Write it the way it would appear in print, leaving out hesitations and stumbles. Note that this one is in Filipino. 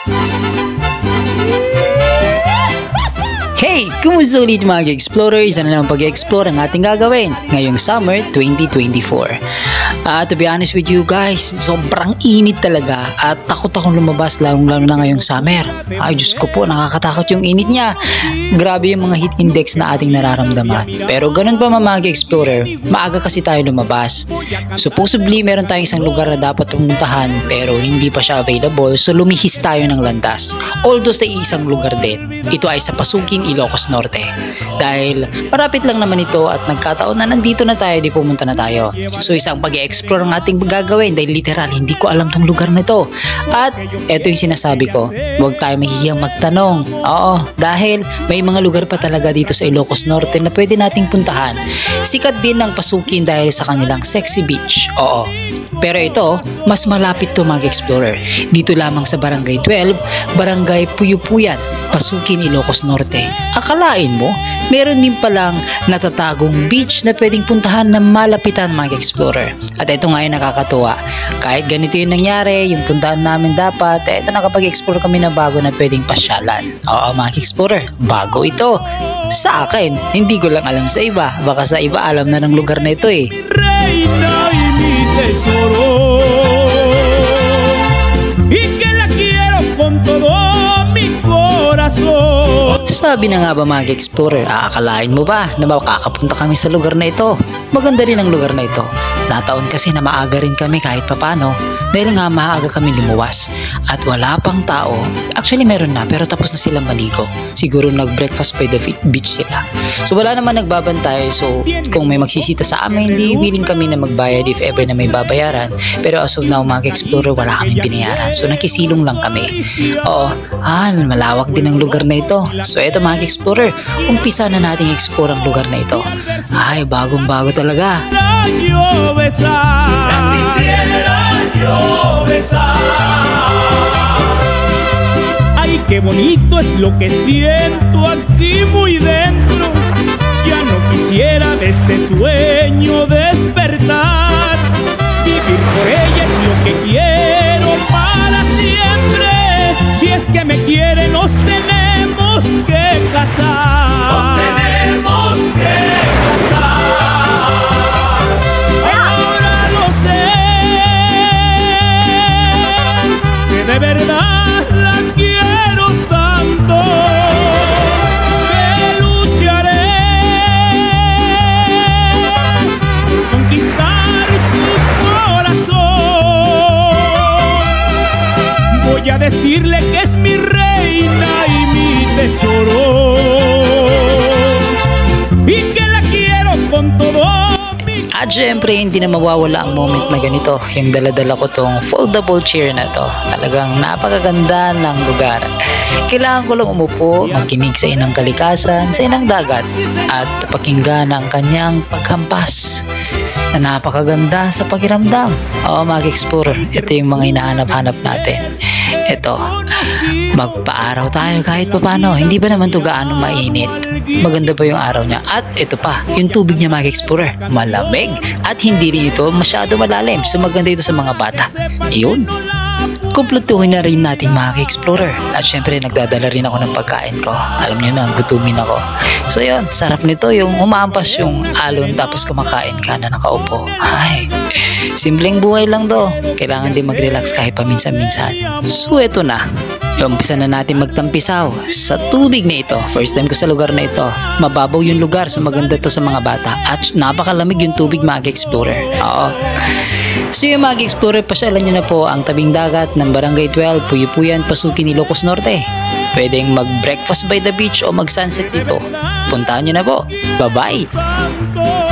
Hey! Kumusta ulit mga explorers? Ano lang pag-explore ang ating gagawin ngayong summer 2024? To be honest with you guys, sobrang init talaga at takot akong lumabas lalo na ngayong summer. Ay Diyos ko po, nakakatakot yung init niya. Grabe yung mga heat index na ating nararamdaman. Pero ganun pa mga explorer, maaga kasi tayo lumabas. Supposedly meron tayong isang lugar na dapat pumuntahan pero hindi pa siya available, so lumihis tayo ng landas. Although sa isang lugar din, ito ay sa Pasukin, Ilocos Norte. Dahil marapit lang naman ito at nagkataon na nandito na tayo, di pumunta na tayo. So isang pag-explore ang ating gagawin dahil literal hindi ko alam tong lugar na to. At eto yung sinasabi ko, huwag tayo mahihiyang magtanong. Oo, dahil may mga lugar pa talaga dito sa Ilocos Norte na pwede nating puntahan. Sikat din ng Pasukin dahil sa kanilang sexy beach. Oo. Pero ito, mas malapit to mga explorer. Dito lamang sa Barangay 12, Barangay Puyupuyan, Pasukin, Ilocos Norte. Akalain mo, meron din palang natatagong beach na pwedeng puntahan na malapitan mga explorer. At ito nga yung nakakatuwa. Kahit ganito yung nangyari, yung puntahan namin dapat, eto nakapag-explore kami na bago na pwedeng pasyalan. Oo mga explorer, bago ito. Sa akin, hindi ko lang alam sa iba. Baka sa iba alam na ng lugar na ito eh. Tesoro y que la quiero con todo mi corazón. Sabi na nga ba mga explorer, aakalain mo ba na makakapunta kami sa lugar na ito? Maganda rin ang lugar na ito. Nataon kasi na maaga rin kami kahit papano dahil nga maaga kami lumuwas at wala pang tao. Actually meron na pero tapos na silang maligo. Siguro nag-breakfast by the beach sila. So wala naman nagbabantay, so kung may magsisita sa amin, hindi willing kami na magbayad if ever na may babayaran. Pero as of now mga explorer, wala kaming binayaran. So nakisilong lang kami. Oo, malawak din ang lugar na ito. So eto mga explorer, umpisa na nating explore ang lugar na ito. Ay, bagong-bago talaga. Ay, qué bonito es lo que siento aquí muy dentro. Ya no quisiera de este sueño despertar. Vivir por ella es lo que quiero para siempre. Si es que me quiere, nos tenemos que casar. Nos tenemos que casar. Ahora lo sé, que de verdad la quiero tanto, que lucharé por conquistar su corazón. Voy a decirle que es mi reina y mi tesoro y que la quiero con todo. At syempre, hindi na mawawala ang moment na ganito. Yung daladala ko tong foldable chair na to. Talagang napakaganda ng lugar. Kailangan ko lang umupo, makinig sa inang kalikasan, sa inang dagat, at pakinggan ang kanyang paghampas na napakaganda sa pakiramdam. Oo mga explorer, ito yung mga hinahanap-hanap natin. Ito, magpa-araw tayo kahit papano. Hindi ba naman ito gaano mainit? Maganda pa yung araw niya. At ito pa, yung tubig niya mga explorer, malamig. At hindi rin ito masyado malalim. So maganda ito sa mga bata. Iyon. Kumpletuhin na rin natin mga explorer. At syempre nagdadala rin ako ng pagkain ko. Alam niyo na, gutumin ako. So yun, sarap nito yung umaampas yung alon tapos kumakain ka na nakaupo. Ay, simpleng buhay lang to. Kailangan din mag-relax kahit paminsan-minsan. So eto na. Umpisa na natin magtampisaw sa tubig na ito. First time ko sa lugar na ito. Mababaw yung lugar, so maganda to sa mga bata. At napakalamig yung tubig mga explorer. Oo. So yung mga explorer, pasyalan nyo na po ang tabing dagat ng Barangay 12, Puyupuyan, Pasukin, Ilocos Norte. Pwedeng mag-breakfast by the beach o mag-sunset dito. Puntahan nyo na po. Bye-bye!